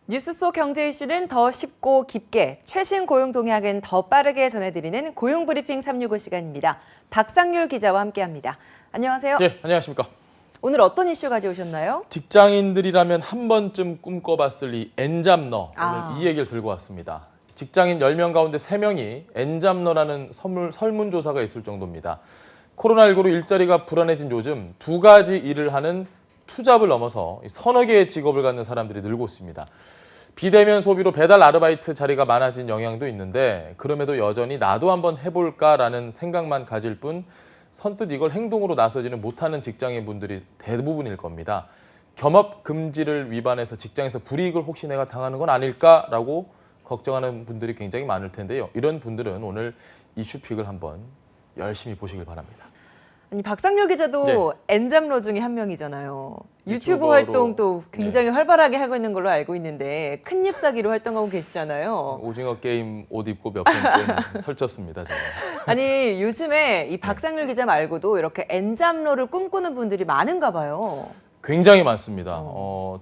뉴스 속 경제 이슈는 더 쉽고 깊게, 최신 고용 동향은 더 빠르게 전해드리는 고용브리핑 365 시간입니다. 박상률 기자와 함께합니다. 안녕하세요. 네, 안녕하십니까. 오늘 어떤 이슈 가져오셨나요? 직장인들이라면 한 번쯤 꿈꿔봤을 이 엔잡러, 오늘 이 얘기를 들고 왔습니다. 직장인 10명 가운데 3명이 엔잡러라는 설문조사가 있을 정도입니다. 코로나19로 일자리가 불안해진 요즘 두 가지 일을 하는 투잡을 넘어서 서너 개의 직업을 갖는 사람들이 늘고 있습니다. 비대면 소비로 배달 아르바이트 자리가 많아진 영향도 있는데 그럼에도 여전히 나도 한번 해볼까라는 생각만 가질 뿐 선뜻 이걸 행동으로 나서지는 못하는 직장인분들이 대부분일 겁니다. 겸업 금지를 위반해서 직장에서 불이익을 혹시 내가 당하는 건 아닐까라고 걱정하는 분들이 굉장히 많을 텐데요. 이런 분들은 오늘 이슈픽을 한번 열심히 보시길 바랍니다. 아니, 박상률 기자도 엔잡러 중에 한 명이잖아요. 유튜브 활동도 굉장히 활발하게 하고 있는 걸로 알고 있는데 큰 잎사귀로 활동하고 계시잖아요. 오징어 게임 옷 입고 몇 번 게임 설쳤습니다, 제가. 아니, 요즘에 이 박상률 기자 말고도 이렇게 엔잡러를 꿈꾸는 분들이 많은가 봐요. 굉장히 많습니다.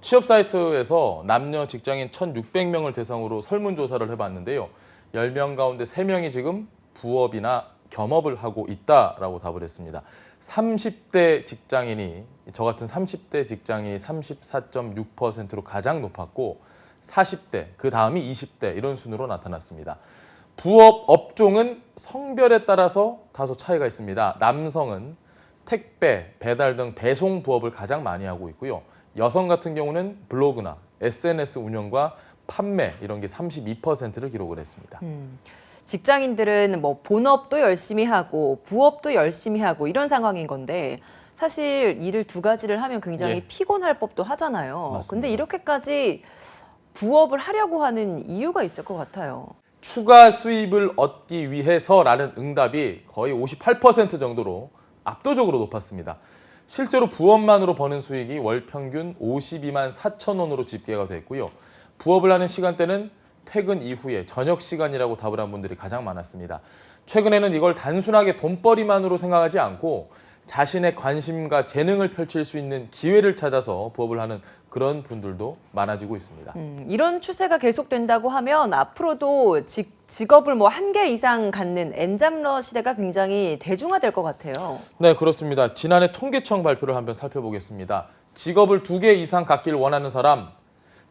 취업 사이트에서 남녀 직장인 1,600명을 대상으로 설문조사를 해봤는데요. 10명 가운데 3명이 지금 부업이나 겸업을 하고 있다라고 답을 했습니다. 30대 직장인이, 저 같은 30대 직장인이 34.6%로 가장 높았고 40대, 그 다음이 20대 이런 순으로 나타났습니다. 부업 업종은 성별에 따라서 다소 차이가 있습니다. 남성은 택배, 배달 등 배송 부업을 가장 많이 하고 있고요. 여성 같은 경우는 블로그나 SNS 운영과 판매 이런 게 32%를 기록을 했습니다. 직장인들은 뭐 본업도 열심히 하고 부업도 열심히 하고 이런 상황인 건데 사실 일을 두 가지를 하면 굉장히 피곤할 법도 하잖아요. 맞습니다. 근데 이렇게까지 부업을 하려고 하는 이유가 있을 것 같아요. 추가 수입을 얻기 위해서라는 응답이 거의 58% 정도로 압도적으로 높았습니다. 실제로 부업만으로 버는 수익이 월 평균 52만 4천 원으로 집계가 됐고요. 부업을 하는 시간대는 퇴근 이후에 저녁 시간이라고 답을 한 분들이 가장 많았습니다. 최근에는 이걸 단순하게 돈벌이만으로 생각하지 않고 자신의 관심과 재능을 펼칠 수 있는 기회를 찾아서 부업을 하는 그런 분들도 많아지고 있습니다. 이런 추세가 계속된다고 하면 앞으로도 직업을 뭐 한 개 이상 갖는 엔잡러 시대가 굉장히 대중화될 것 같아요. 네, 그렇습니다. 지난해 통계청 발표를 한번 살펴보겠습니다. 직업을 2개 이상 갖길 원하는 사람,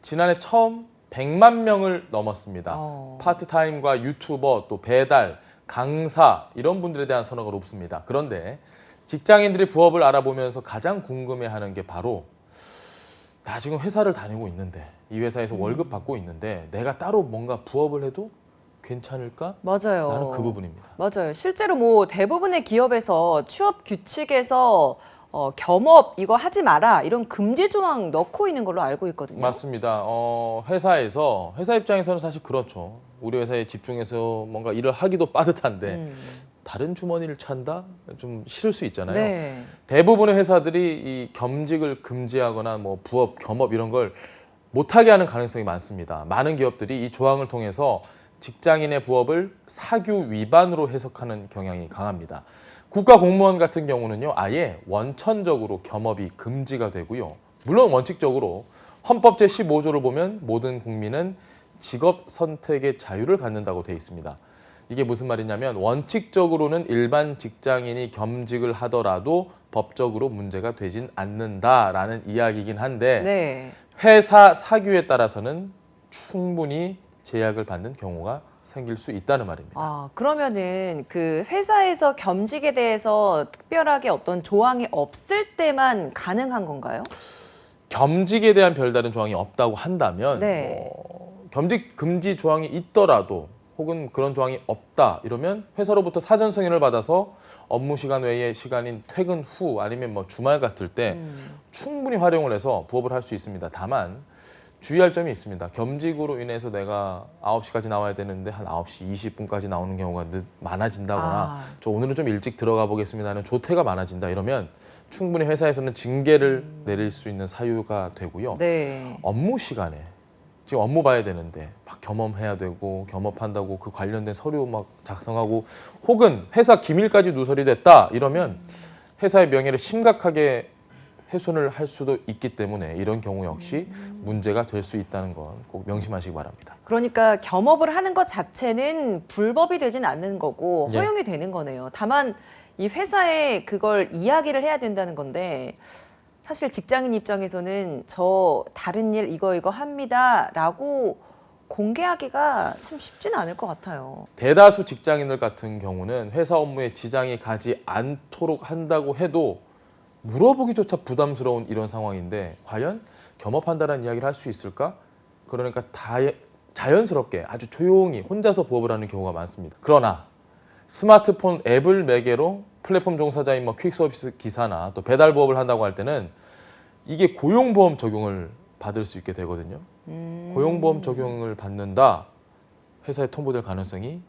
지난해 처음 100만 명을 넘었습니다. 파트타임과 유튜버, 또 배달, 강사 이런 분들에 대한 선호가 높습니다. 그런데 직장인들이 부업을 알아보면서 가장 궁금해하는 게 바로 나 지금 회사를 다니고 있는데 이 회사에서 월급 받고 있는데 내가 따로 뭔가 부업을 해도 괜찮을까? 맞아요. 라는 그 부분입니다. 맞아요. 실제로 뭐 대부분의 기업에서 취업 규칙에서 겸업 이거 하지 마라 이런 금지 조항 넣고 있는 걸로 알고 있거든요. 맞습니다. 회사 입장에서는 사실 그렇죠. 우리 회사에 집중해서 뭔가 일을 하기도 빠듯한데 다른 주머니를 찬다? 좀 싫을 수 있잖아요. 네. 대부분의 회사들이 이 겸직을 금지하거나 뭐 부업, 겸업 이런 걸 못하게 하는 가능성이 많습니다. 많은 기업들이 이 조항을 통해서 직장인의 부업을 사규 위반으로 해석하는 경향이 강합니다. 국가 공무원 같은 경우는요, 아예 원천적으로 겸업이 금지가 되고요. 물론 원칙적으로 헌법 제15조를 보면 모든 국민은 직업 선택의 자유를 갖는다고 돼 있습니다. 이게 무슨 말이냐면 원칙적으로는 일반 직장인이 겸직을 하더라도 법적으로 문제가 되진 않는다라는 이야기이긴 한데 회사 사규에 따라서는 충분히 제약을 받는 경우가 생길 수 있다는 말입니다. 그러면은 그 회사에서 겸직에 대해서 특별하게 어떤 조항이 없을 때만 가능한 건가요? 겸직에 대한 별다른 조항이 없다고 한다면 겸직 금지 조항이 있더라도 혹은 그런 조항이 없다 이러면 회사로부터 사전 승인을 받아서 업무 시간 외의 시간인 퇴근 후 아니면 뭐 주말 같을 때 충분히 활용을 해서 부업을 할 수 있습니다. 다만 주의할 점이 있습니다. 겸직으로 인해서 내가 9시까지 나와야 되는데 한 9시 20분까지 나오는 경우가 많아진다거나 저 오늘은 좀 일찍 들어가 보겠습니다 하는 조퇴가 많아진다 이러면 충분히 회사에서는 징계를 내릴 수 있는 사유가 되고요. 업무 시간에 지금 업무 봐야 되는데 막 겸업해야 되고 겸업한다고 그 관련된 서류 막 작성하고 혹은 회사 기밀까지 누설이 됐다 이러면 회사의 명예를 심각하게 훼손을 할 수도 있기 때문에 이런 경우 역시 문제가 될 수 있다는 건 꼭 명심하시기 바랍니다. 그러니까 겸업을 하는 것 자체는 불법이 되진 않는 거고 예. 허용이 되는 거네요. 다만 이 회사에 그걸 이야기를 해야 된다는 건데 사실 직장인 입장에서는 저 다른 일 이거 합니다라고 공개하기가 참 쉽지는 않을 것 같아요. 대다수 직장인들 같은 경우는 회사 업무에 지장이 가지 않도록 한다고 해도 물어보기조차 부담스러운 이런 상황인데 과연 겸업한다는 이야기를 할 수 있을까? 그러니까 자연스럽게 아주 조용히 혼자서 부업을 하는 경우가 많습니다. 그러나 스마트폰 앱을 매개로 플랫폼 종사자인 뭐 퀵서비스 기사나 또 배달 부업을 한다고 할 때는 이게 고용보험 적용을 받을 수 있게 되거든요. 고용보험 적용을 받는다 회사에 통보될 가능성이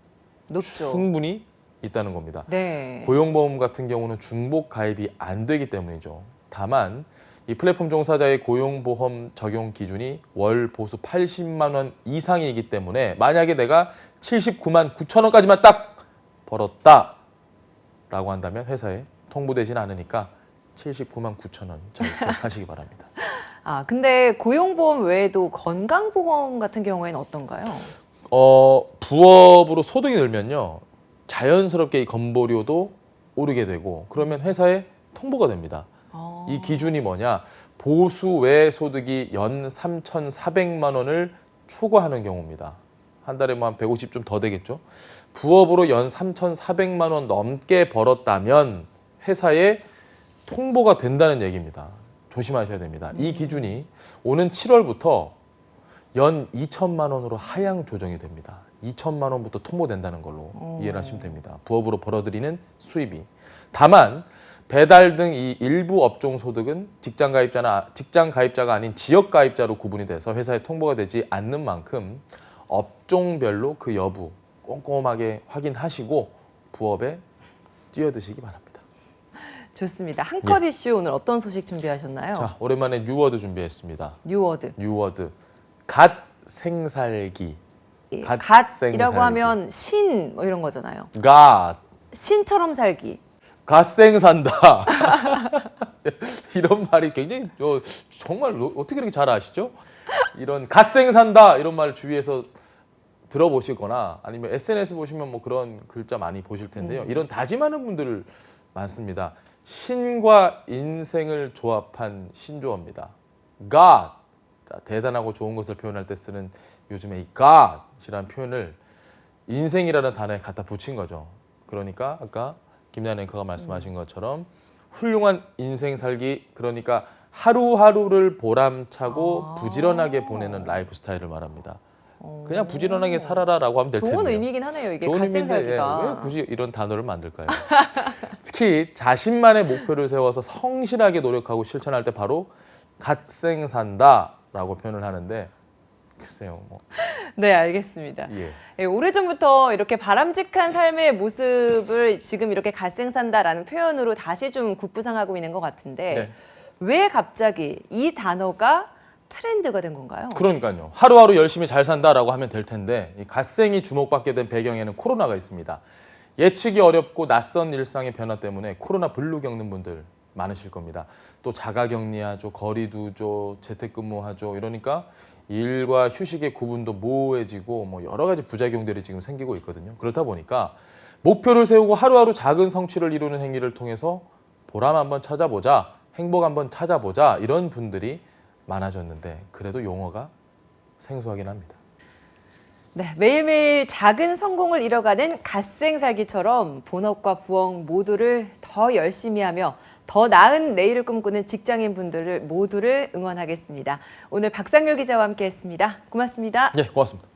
높죠. 충분히 있다는 겁니다. 네. 고용보험 같은 경우는 중복 가입이 안 되기 때문이죠. 다만 이 플랫폼 종사자의 고용보험 적용 기준이 월 보수 80만 원 이상이기 때문에 만약에 내가 79만 9천 원까지만 딱 벌었다라고 한다면 회사에 통보되지는 않으니까 79만 9천 원 잘 기억하시기 바랍니다. 아, 근데 고용보험 외에도 건강보험 같은 경우에는 어떤가요? 부업으로 소득이 늘면요. 자연스럽게 이 건보료도 오르게 되고 그러면 회사에 통보가 됩니다. 이 기준이 뭐냐? 보수 외 소득이 연 3,400만 원을 초과하는 경우입니다. 한 달에 뭐 한 150 좀 더 되겠죠. 부업으로 연 3,400만 원 넘게 벌었다면 회사에 통보가 된다는 얘기입니다. 조심하셔야 됩니다. 이 기준이 오는 7월부터 연 2천만 원으로 하향 조정이 됩니다. 2천만 원부터 통보된다는 걸로 이해를 하시면 됩니다. 부업으로 벌어들이는 수입이. 다만 배달 등 이 일부 업종 소득은 직장 가입자가 아닌 지역 가입자로 구분이 돼서 회사에 통보가 되지 않는 만큼 업종별로 그 여부 꼼꼼하게 확인하시고 부업에 뛰어드시기 바랍니다. 좋습니다. 한컷 이슈 오늘 어떤 소식 준비하셨나요? 자, 오랜만에 뉴워드 준비했습니다. 뉴워드. 뉴워드. 갓 생살기. 예, 갓 갓이라고 생살기. 하면 신 뭐 이런 거잖아요. 갓. 신처럼 살기. 갓생 산다. 이런 말이 굉장히 정말 어떻게 그렇게 잘 아시죠? 이런 갓생 산다 이런 말 주위에서 들어보시거나 아니면 SNS 보시면 뭐 그런 글자 많이 보실 텐데요. 이런 다짐하는 분들 많습니다. 신과 인생을 조합한 신조어입니다. God. 자, 대단하고 좋은 것을 표현할 때 쓰는 요즘에 이 God이라는 표현을 인생이라는 단어에 갖다 붙인 거죠. 그러니까 아까 김나연 앵커가 말씀하신 것처럼 훌륭한 인생 살기, 그러니까 하루하루를 보람차고 부지런하게 보내는 라이프 스타일을 말합니다. 그냥 부지런하게 살아라라고 하면 될 텐데요. 좋은 의미긴 하네요. 이게 좋은 갓생 의미인데, 살기가. 왜 굳이 이런 단어를 만들까요? 특히 자신만의 목표를 세워서 성실하게 노력하고 실천할 때 바로 갓생 산다라고 표현을 하는데 글쎄요. 뭐. 네, 알겠습니다. 예. 예, 오래전부터 이렇게 바람직한 삶의 모습을 지금 이렇게 갓생 산다라는 표현으로 다시 좀 급부상하고 있는 것 같은데 네. 왜 갑자기 이 단어가 트렌드가 된 건가요? 그러니까요. 하루하루 열심히 잘 산다라고 하면 될 텐데 이 갓생이 주목받게 된 배경에는 코로나가 있습니다. 예측이 어렵고 낯선 일상의 변화 때문에 코로나 블루 겪는 분들 많으실 겁니다. 또 자가격리하죠, 거리 두죠, 재택근무하죠. 이러니까 일과 휴식의 구분도 모호해지고 뭐 여러 가지 부작용들이 지금 생기고 있거든요. 그렇다 보니까 목표를 세우고 하루하루 작은 성취를 이루는 행위를 통해서 보람 한번 찾아보자, 행복 한번 찾아보자 이런 분들이 많아졌는데 그래도 용어가 생소하긴 합니다. 네, 매일매일 작은 성공을 이뤄가는 갓생 살기처럼 본업과 부업 모두를 더 열심히 하며 더 나은 내일을 꿈꾸는 직장인 분들을 모두를 응원하겠습니다. 오늘 박상률 기자와 함께했습니다. 고맙습니다. 예, 고맙습니다.